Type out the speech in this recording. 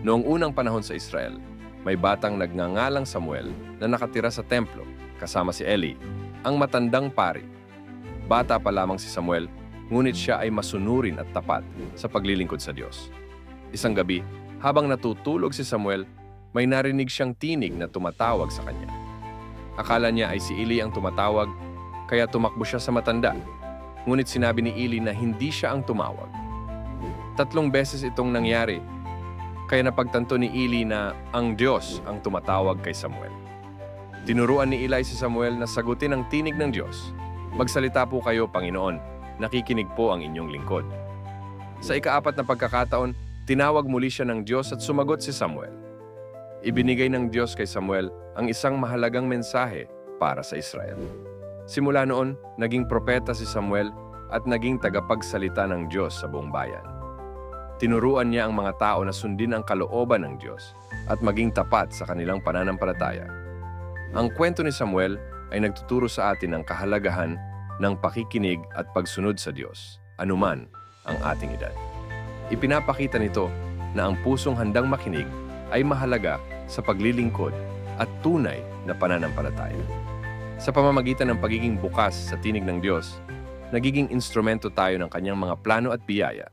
Noong unang panahon sa Israel, may batang nagngangalang Samuel na nakatira sa templo kasama si Eli, ang matandang pari. Bata pa lamang si Samuel, ngunit siya ay masunurin at tapat sa paglilingkod sa Diyos. Isang gabi, habang natutulog si Samuel, may narinig siyang tinig na tumatawag sa kanya. Akala niya ay si Eli ang tumatawag, kaya tumakbo siya sa matanda. Ngunit sinabi ni Eli na hindi siya ang tumawag. 3 beses itong nangyari, kaya napagtanto ni Eli na ang Diyos ang tumatawag kay Samuel. Tinuruan ni Eli si Samuel na sagutin ang tinig ng Diyos. Magsalita po kayo, Panginoon, nakikinig po ang inyong lingkod. Sa ika-4 na pagkakataon, tinawag muli siya ng Diyos at sumagot si Samuel. Ibinigay ng Diyos kay Samuel ang isang mahalagang mensahe para sa Israel. Simula noon, naging propeta si Samuel at naging tagapagsalita ng Diyos sa buong bayan. Tinuruan niya ang mga tao na sundin ang kalooban ng Diyos at maging tapat sa kanilang pananampalataya. Ang kwento ni Samuel ay nagtuturo sa atin ng kahalagahan ng pakikinig at pagsunod sa Diyos, anuman ang ating edad. Ipinapakita nito na ang pusong handang makinig ay mahalaga sa paglilingkod at tunay na pananampalataya. Sa pamamagitan ng pagiging bukas sa tinig ng Diyos, nagiging instrumento tayo ng kanyang mga plano at biyaya